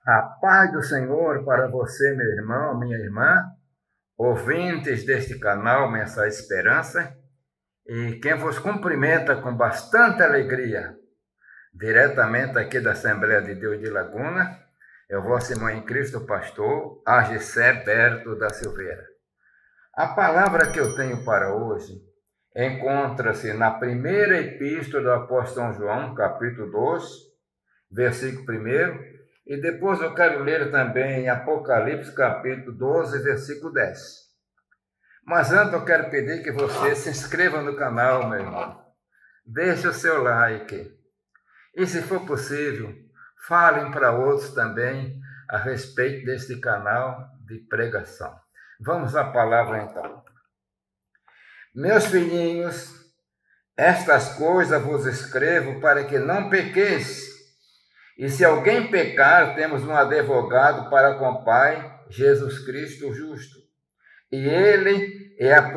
A paz do Senhor para você, meu irmão, minha irmã, ouvintes deste canal Mensagem Esperança, e quem vos cumprimenta com bastante alegria, diretamente aqui da Assembleia de Deus de Laguna, é o vosso irmão em Cristo, pastor Agissé Berto da Silveira. A palavra que eu tenho para hoje encontra-se na primeira epístola do apóstolo São João, capítulo 2, versículo 1, e depois eu quero ler também em Apocalipse, capítulo 12, versículo 10. Mas antes eu quero pedir que você se inscreva no canal, meu irmão. Deixe o seu like. E se for possível, falem para outros também a respeito deste canal de pregação. Vamos à palavra então. Meus filhinhos, estas coisas vos escrevo para que não pequeis. E se alguém pecar, temos um advogado para com o Pai, Jesus Cristo justo. E ele é a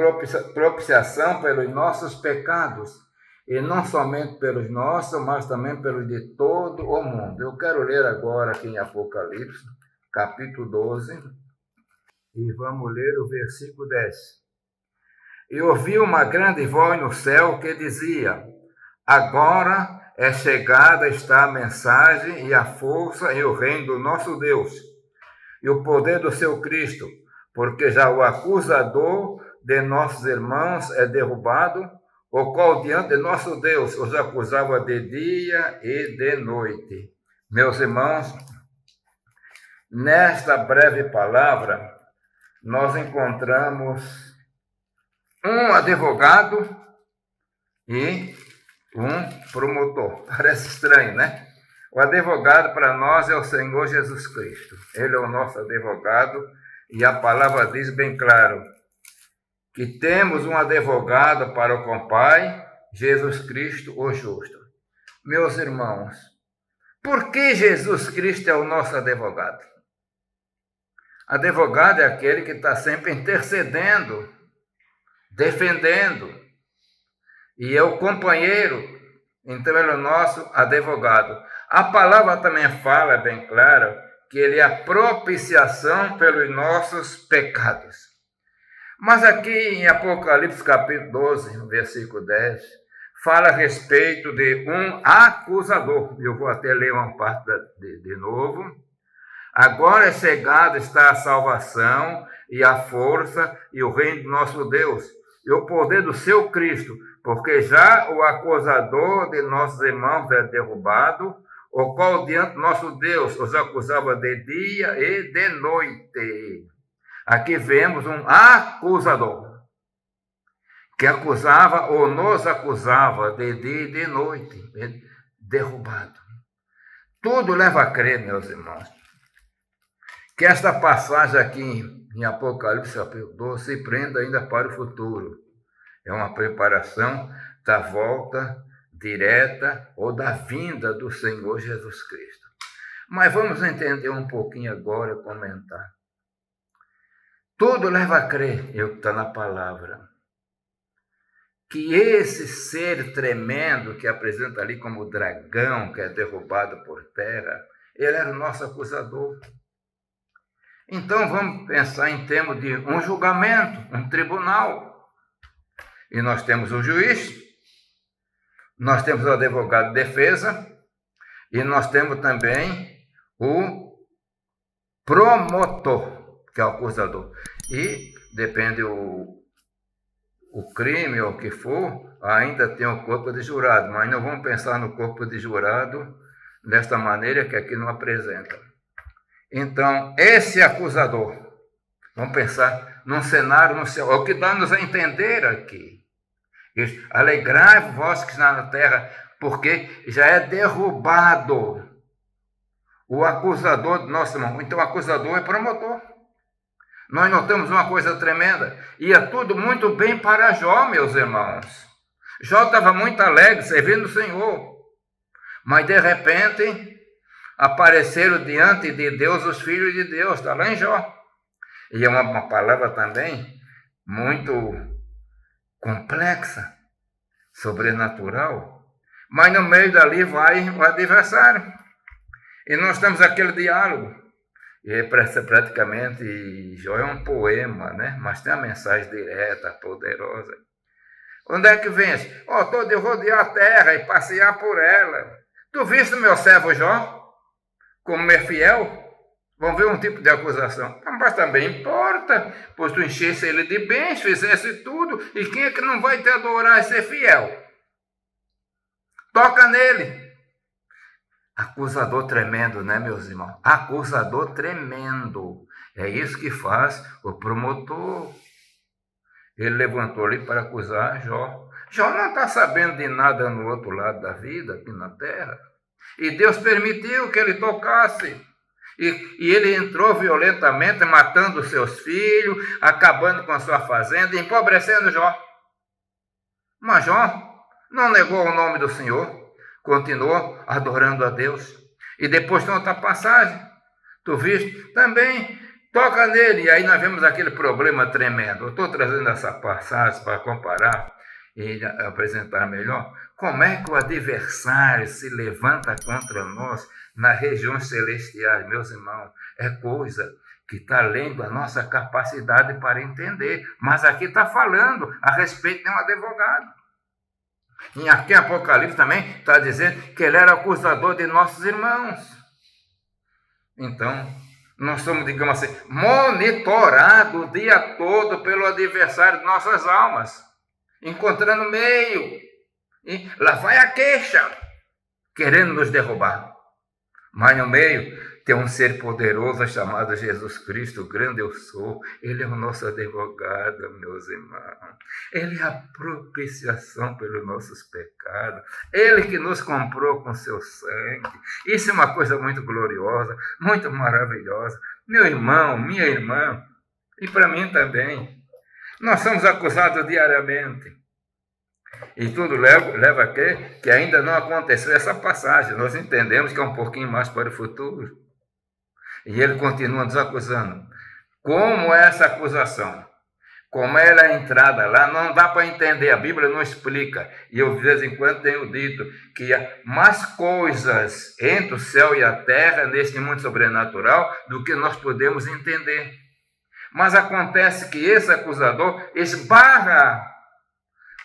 propiciação pelos nossos pecados, e não somente pelos nossos, mas também pelos de todo o mundo. Eu quero ler agora aqui em Apocalipse, capítulo 12, e vamos ler o versículo 10. E ouvi uma grande voz no céu que dizia: agora é chegada está a mensagem e a força e o reino do nosso Deus, e o poder do seu Cristo, porque já o acusador de nossos irmãos é derrubado, o qual diante de nosso Deus os acusava de dia e de noite. Meus irmãos, nesta breve palavra, nós encontramos um advogado e um promotor. Parece estranho, né? O advogado para nós é o Senhor Jesus Cristo. Ele é o nosso advogado e a palavra diz bem claro que temos um advogado para com o Pai, Jesus Cristo, o justo. Meus irmãos, por que Jesus Cristo é o nosso advogado? Advogado é aquele que está sempre intercedendo, defendendo, e é o companheiro, então ele é o nosso advogado. A palavra também fala bem clara que ele é a propiciação pelos nossos pecados. Mas aqui em Apocalipse capítulo 12, versículo 10, fala a respeito de um acusador. Eu vou até ler uma parte de novo. Agora é chegada está a salvação e a força e o reino do nosso Deus e o poder do seu Cristo, porque já o acusador de nossos irmãos é derrubado, o qual diante do nosso Deus os acusava de dia e de noite. Aqui vemos um acusador, que acusava ou nos acusava de dia e de noite, derrubado. Tudo leva a crer, meus irmãos, que esta passagem aqui em Apocalipse capítulo 12 se prenda ainda para o futuro. É uma preparação da volta direta ou da vinda do Senhor Jesus Cristo. Mas vamos entender um pouquinho agora, comentar. Tudo leva a crer, é o que está na palavra, que esse ser tremendo que apresenta ali como o dragão, que é derrubado por terra, ele era o nosso acusador. Então vamos pensar em termos de um julgamento, um tribunal. E nós temos o juiz, nós temos o advogado de defesa e nós temos também o promotor, que é o acusador. E depende o crime ou o que for, ainda tem o corpo de jurado, mas não vamos pensar no corpo de jurado desta maneira que aqui não apresenta. Então, esse acusador, vamos pensar num cenário no céu, é o que dá-nos a entender aqui. Alegrai-vos vós que está na terra, porque já é derrubado o acusador do nosso irmão. Então, o acusador é promotor. Nós notamos uma coisa tremenda. Ia tudo muito bem para Jó, meus irmãos. Jó estava muito alegre, servindo o Senhor. Mas, de repente, apareceram diante de Deus os filhos de Deus. Está lá em Jó. E é uma palavra também muito complexa, sobrenatural. Mas no meio dali vai o adversário. E nós temos aquele diálogo. E praticamente, Jó é um poema, né? Mas tem uma mensagem direta, poderosa. Onde é que vens? Estou de rodear a terra e passear por ela. Tu viste meu servo Jó? Como é fiel? Vão ver um tipo de acusação. Mas também importa, pois tu enchesse ele de bens, fizesse tudo, e quem é que não vai te adorar e ser fiel? Toca nele. Acusador tremendo, né, meus irmãos? Acusador tremendo. É isso que faz o promotor. Ele levantou ali para acusar Jó. Jó não está sabendo de nada no outro lado da vida, aqui na terra. E Deus permitiu que ele tocasse. E ele entrou violentamente, matando seus filhos, acabando com a sua fazenda, empobrecendo Jó. Mas Jó não negou o nome do Senhor. Continuou adorando a Deus. E depois tem outra passagem. Tu viste? Também toca nele. E aí nós vemos aquele problema tremendo. Eu estou trazendo essa passagem para comparar e apresentar melhor. Como é que o adversário se levanta contra nós nas regiões celestiais, meus irmãos? É coisa que está além da nossa capacidade para entender. Mas aqui está falando a respeito de um advogado. E aqui em Apocalipse também está dizendo que ele era acusador de nossos irmãos. Então, nós somos, digamos assim, monitorados o dia todo pelo adversário de nossas almas, encontrando meio. E lá vai a queixa, querendo nos derrubar. Mas no meio tem um ser poderoso chamado Jesus Cristo, grande eu sou. Ele é o nosso advogado, meus irmãos. Ele é a propiciação pelos nossos pecados. Ele que nos comprou com seu sangue. Isso é uma coisa muito gloriosa, muito maravilhosa. Meu irmão, minha irmã, e para mim também. Nós somos acusados diariamente. E tudo leva a crer que ainda não aconteceu essa passagem. Nós entendemos que é um pouquinho mais para o futuro. E ele continua nos acusando. Como é essa acusação? Como ela é a entrada lá? Não dá para entender. A Bíblia não explica. E eu, de vez em quando, tenho dito que há mais coisas entre o céu e a terra, neste mundo sobrenatural, do que nós podemos entender. Mas acontece que esse acusador esbarra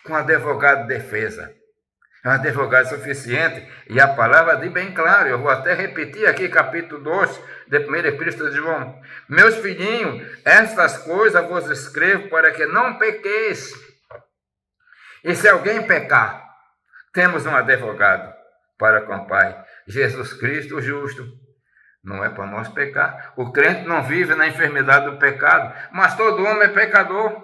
com o advogado de defesa. É um advogado suficiente, e a palavra diz bem claro, eu vou até repetir aqui, capítulo 2, da primeira epístola de João. Meus filhinhos, estas coisas vos escrevo para que não pequeis. E se alguém pecar, temos um advogado para com o Pai, Jesus Cristo, o justo. Não é para nós pecar. O crente não vive na enfermidade do pecado, mas todo homem é pecador.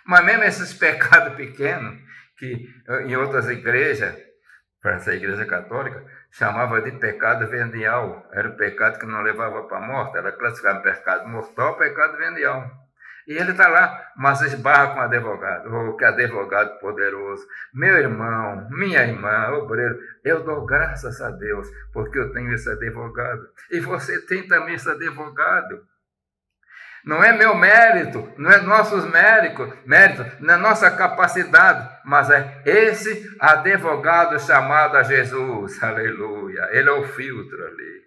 Mas mesmo esses pecados pequenos, que em outras igrejas, para essa igreja católica, chamava de pecado venial. Era o pecado que não levava para a morte, era classificado pecado mortal, pecado venial. E ele está lá, mas esbarra com advogado. Oh, que advogado poderoso. Meu irmão, minha irmã, obreiro, eu dou graças a Deus, porque eu tenho esse advogado. E você tem também esse advogado. Não é meu mérito, não é nossos méritos, não é nossa capacidade, mas é esse advogado chamado a Jesus, aleluia. Ele é o filtro ali,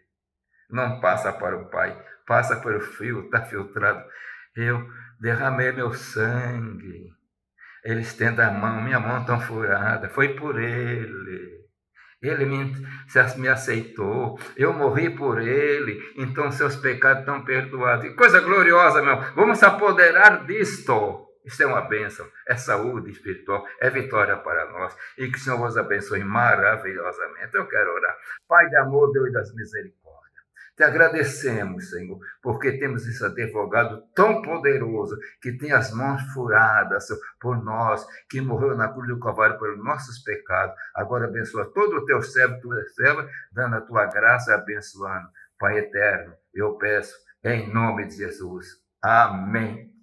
não passa para o Pai, passa pelo filtro, está filtrado. Eu derramei meu sangue, ele estende a mão, minha mão tão furada, foi por ele. Ele me aceitou, eu morri por ele, então seus pecados estão perdoados. Que coisa gloriosa, meu. Vamos se apoderar disto. Isso é uma bênção, é saúde espiritual, é vitória para nós. E que o Senhor vos abençoe maravilhosamente. Eu quero orar. Pai de amor, Deus das misericórdias. Te agradecemos, Senhor, porque temos esse advogado tão poderoso, que tem as mãos furadas, Senhor, por nós, que morreu na cruz do Calvário pelos nossos pecados. Agora abençoa todo o teu servo, tua serva, dando a tua graça e abençoando. Pai eterno, eu peço, em nome de Jesus. Amém.